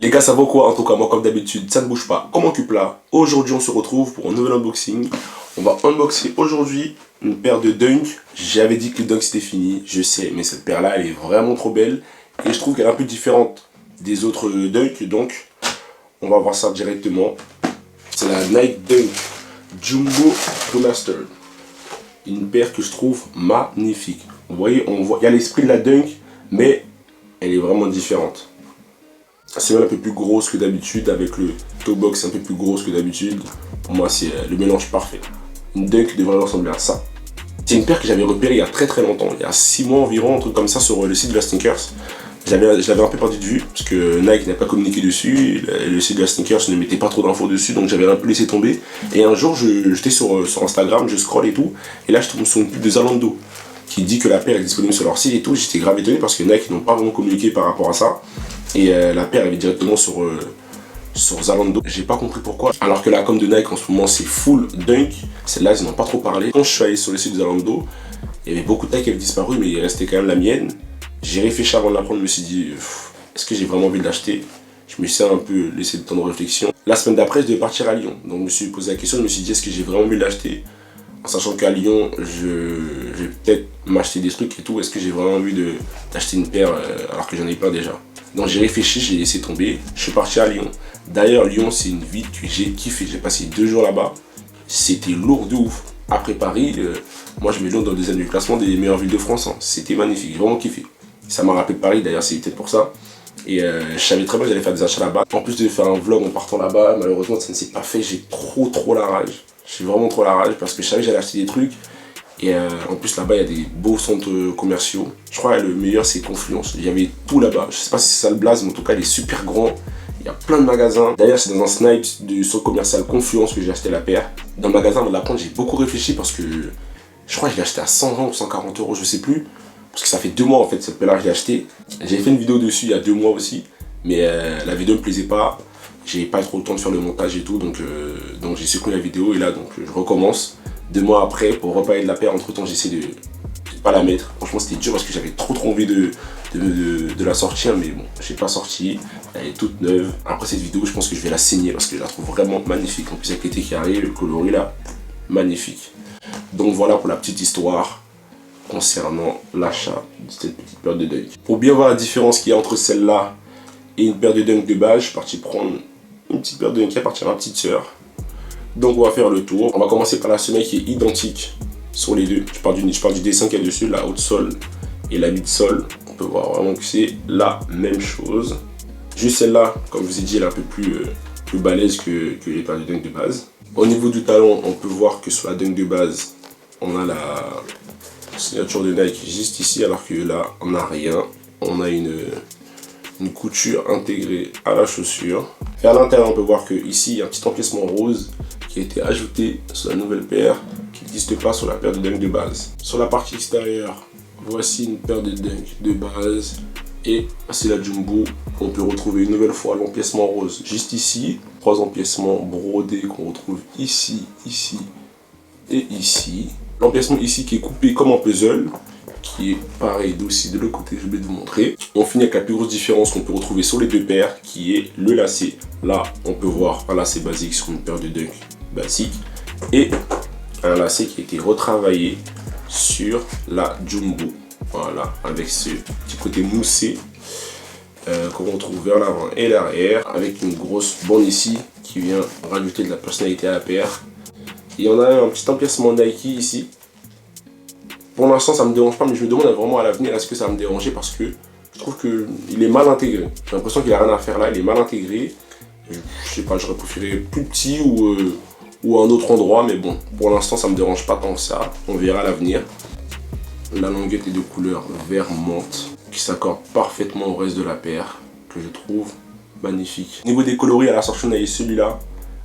Les gars, ça vaut quoi? En tout cas, moi comme d'habitude, ça ne bouge pas. Comme on occupe là, aujourd'hui on se retrouve pour un nouvel unboxing. On va unboxer aujourd'hui une paire de Dunk. J'avais dit que le Dunk c'était fini, je sais, mais cette paire là elle est vraiment trop belle. Et je trouve qu'elle est un peu différente des autres Dunk, donc on va voir ça directement. C'est la Nike Dunk Jumbo Remastered. Une paire que je trouve magnifique. Vous voyez, il y a l'esprit de la Dunk, mais elle est vraiment différente. C'est même un peu plus grosse que d'habitude, avec le toe box un peu plus grosse que d'habitude. Pour moi, c'est le mélange parfait. Une Dunk devrait ressembler à ça. C'est une paire que j'avais repérée il y a très longtemps, il y a 6 mois environ, un truc comme ça, sur le site de la Sneakers. Je l'avais un peu perdu de vue, parce que Nike n'a pas communiqué dessus, le site de la Sneakers ne mettait pas trop d'infos dessus, donc j'avais un peu laissé tomber. Et un jour, j'étais sur Instagram, je scroll et tout, et là je tombe sur une pub de Zalando, qui dit que la paire est disponible sur leur site et tout. J'étais grave étonné parce que Nike n'ont pas vraiment communiqué par rapport à ça. Et la paire elle est directement sur Zalando. J'ai pas compris pourquoi. Alors que la com de Nike en ce moment c'est full Dunk. Celle-là ils n'ont pas trop parlé. Quand je suis allé sur le site de Zalando, il y avait beaucoup de tailles qui avaient disparu, mais il restait quand même la mienne. J'ai réfléchi avant de la prendre, je me suis dit est-ce que j'ai vraiment envie de l'acheter? Je me suis un peu laissé le temps de réflexion. La semaine d'après je devais partir à Lyon. Donc je me suis posé la question, je me suis dit est-ce que j'ai vraiment envie de l'acheter? En sachant qu'à Lyon, je vais peut-être m'acheter des trucs et tout. Est-ce que j'ai vraiment envie d'acheter une paire alors que j'en ai plein déjà? Donc j'ai réfléchi, j'ai laissé tomber. Je suis parti à Lyon. D'ailleurs, Lyon, c'est une ville que j'ai kiffé. J'ai passé 2 jours là-bas. C'était lourd de ouf. Après Paris, moi je mets Lyon dans le deuxième du classement des meilleures villes de France. Hein. C'était magnifique, j'ai vraiment kiffé. Ça m'a rappelé Paris, d'ailleurs, c'est peut-être pour ça. Et je savais très bien que j'allais faire des achats là-bas. En plus de faire un vlog en partant là-bas, malheureusement ça ne s'est pas fait. J'ai trop la rage. J'ai vraiment trop la rage parce que je savais que j'allais acheter des trucs. Et en plus là-bas il y a des beaux centres commerciaux. Je crois que le meilleur c'est Confluence. Il y avait tout là-bas. Je sais pas si c'est ça le blaze, mais en tout cas il est super grand. Il y a plein de magasins. D'ailleurs c'est dans un snipe du centre commercial Confluence que j'ai acheté la paire. Dans le magasin avant de la prendre j'ai beaucoup réfléchi parce que je crois que je l'ai acheté à 120 ou 140 euros, je sais plus. Parce que ça fait 2 mois en fait cette paire là que je l'ai acheté. J'ai fait une vidéo dessus il y a 2 mois aussi. Mais la vidéo me plaisait pas. J'ai pas trop le temps de faire le montage et tout, donc j'ai supprimé la vidéo et là donc je recommence 2 mois après pour reparler de la paire. Entre temps j'essaie de pas la mettre. Franchement c'était dur parce que j'avais trop envie de la sortir, mais bon j'ai pas sorti. Elle est toute neuve. Après cette vidéo je pense que je vais la saigner parce que je la trouve vraiment magnifique. En plus avec l'été qui arrive, le coloris là, magnifique. Donc voilà pour la petite histoire concernant l'achat de cette petite paire de Dunk. Pour bien voir la différence qu'il y a entre celle-là et une paire de Dunk de base, je suis parti prendre une petite paire de Dunk qui appartient à ma petite soeur. Donc on va faire le tour. On va commencer par la semelle qui est identique sur les deux. Je pars du dessin qu'il y a dessus, la haute sole et la mid-sole. On peut voir vraiment que c'est la même chose. Juste celle-là, comme je vous ai dit, elle est un peu plus balèze que les paires de Dunk de base. Au niveau du talon, on peut voir que sur la Dunk de base, on a la signature de Nike juste ici, alors que là, on n'a rien. On a une couture intégrée à la chaussure. Et à l'intérieur, on peut voir que ici il y a un petit empiècement rose qui a été ajouté sur la nouvelle paire, qui n'existe pas sur la paire de Dunk de base. Sur la partie extérieure, voici une paire de Dunk de base et c'est la Jumbo. On peut retrouver une nouvelle fois l'empiècement rose juste ici, 3 empiècements brodés qu'on retrouve ici et ici. L'empiècement ici qui est coupé comme un puzzle, qui est pareil aussi de l'autre côté, je vais vous montrer. On finit avec la plus grosse différence qu'on peut retrouver sur les deux paires, qui est le lacet. Là, on peut voir un lacet basique sur une paire de Dunk basique et un lacet qui a été retravaillé sur la Jumbo. Voilà, avec ce petit côté moussé qu'on retrouve vers l'avant et l'arrière, avec une grosse bande ici qui vient rajouter de la personnalité à la paire. Et on a un petit empiècement Nike ici. Pour l'instant ça me dérange pas, mais je me demande vraiment à l'avenir est-ce que ça va me déranger parce que je trouve qu'il est mal intégré. J'ai l'impression qu'il a rien à faire là, il est mal intégré. Je sais pas, j'aurais préféré plus petit ou à un autre endroit, mais bon, pour l'instant ça me dérange pas tant que ça. On verra à l'avenir. La languette est de couleur vert menthe qui s'accorde parfaitement au reste de la paire, que je trouve magnifique. Au niveau des coloris, à la sortie on a eu celui-là.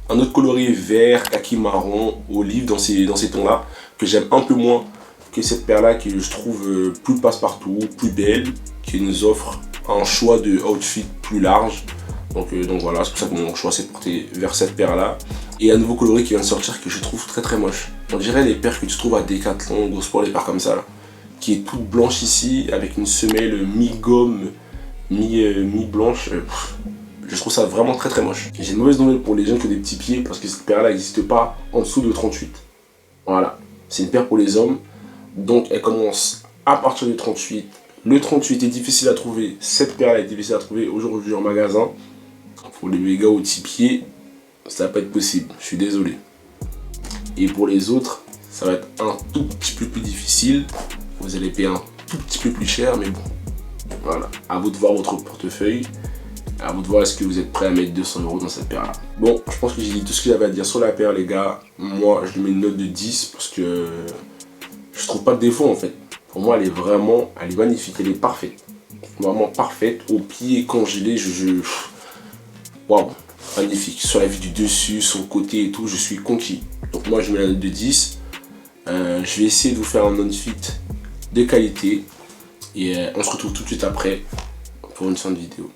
Un autre coloris vert, kaki marron, olive dans ces tons-là, que j'aime un peu moins que cette paire-là, qui je trouve plus passe-partout, plus belle, qui nous offre un choix de outfit plus large. Donc voilà, c'est pour ça que mon choix s'est porté vers cette paire-là. Et un nouveau coloris qui vient de sortir que je trouve très moche. On dirait les paires que tu trouves à Decathlon, Go Sport, les paires comme ça là. Qui est toute blanche ici, avec une semelle mi-gomme, mi-blanche. Je trouve ça vraiment très moche. J'ai une mauvaise nouvelle pour les gens qui ont des petits pieds parce que cette paire là n'existe pas en dessous de 38. Voilà, c'est une paire pour les hommes. Donc elle commence à partir du 38. Le 38 est difficile à trouver. Cette paire là est difficile à trouver aujourd'hui en magasin. Pour les gars aux petits pieds, ça va pas être possible. Je suis désolé. Et pour les autres, ça va être un tout petit peu plus difficile. Vous allez payer un tout petit peu plus cher, mais bon. Voilà, à vous de voir votre portefeuille. À vous de voir est-ce que vous êtes prêt à mettre 200 € dans cette paire là. Bon, je pense que j'ai dit tout ce qu'il y avait à dire sur la paire les gars. Moi, je lui mets une note de 10 parce que je trouve pas de défaut en fait. Pour moi, elle est magnifique, elle est parfaite. Vraiment parfaite, au pied congelé, waouh, magnifique. Sur la vue du dessus, sur le côté et tout, je suis conquis. Donc moi, je mets la note de 10. Je vais essayer de vous faire un outfit de qualité. Et on se retrouve tout de suite après pour une fin de vidéo.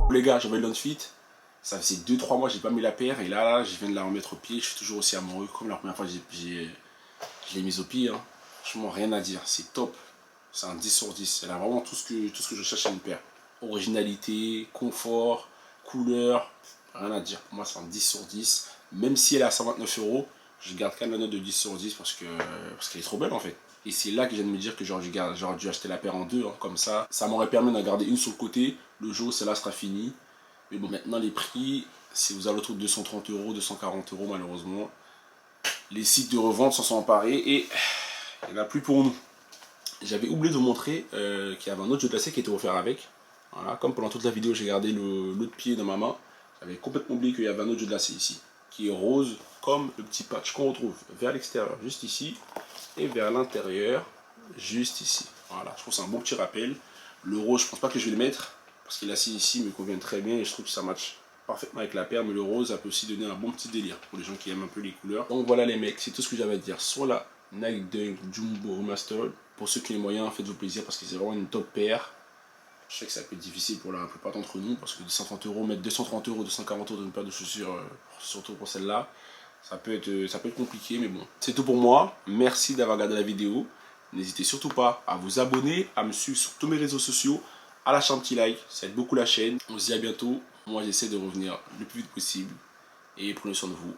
Les gars, j'avais l'outfit. Ça faisait 2-3 mois que j'ai pas mis la paire et là je viens de la remettre au pied. Je suis toujours aussi amoureux comme la première fois que je l'ai mise au pied. Hein. Franchement, rien à dire, c'est top. C'est un 10 sur 10. Elle a vraiment tout ce que je cherche à une paire. Originalité, confort, couleur, rien à dire. Pour moi, c'est un 10 sur 10. Même si elle est à 129 €, je garde quand même la note de 10 sur 10 parce qu'elle est trop belle en fait. Et c'est là que je viens de me dire que j'aurais dû acheter la paire en deux, hein, comme ça. Ça m'aurait permis d'en garder une sur le côté. Le jour où celle-là sera finie. Mais bon, maintenant les prix, c'est aux alentours de 230 €, 240 € malheureusement. Les sites de revente s'en sont emparés et il n'y en a plus pour nous. J'avais oublié de vous montrer qu'il y avait un autre jeu de lacets qui était offert avec. Voilà, comme pendant toute la vidéo j'ai gardé l'autre pied dans ma main, j'avais complètement oublié qu'il y avait un autre jeu de lacets ici. Qui est rose comme le petit patch qu'on retrouve vers l'extérieur juste ici. Et vers l'intérieur, juste ici. Voilà, je trouve que c'est un bon petit rappel. Le rose, je pense pas que je vais le mettre, parce qu'il est assis ici, me convient très bien et je trouve que ça match parfaitement avec la paire. Mais le rose, ça peut aussi donner un bon petit délire pour les gens qui aiment un peu les couleurs. Donc voilà les mecs, c'est tout ce que j'avais à dire sur la Nike Dunk Jumbo Remastered. Pour ceux qui ont les moyens, faites-vous plaisir parce que c'est vraiment une top paire. Je sais que ça peut être difficile pour la plupart d'entre nous, parce que 230 €, mettre 230 €, 240 € dans une paire de chaussures, surtout pour celle-là. Ça peut être compliqué, mais bon. C'est tout pour moi. Merci d'avoir regardé la vidéo. N'hésitez surtout pas à vous abonner, à me suivre sur tous mes réseaux sociaux, à lâcher un petit like. Ça aide beaucoup la chaîne. On se dit à bientôt. Moi, j'essaie de revenir le plus vite possible. Et prenez soin de vous.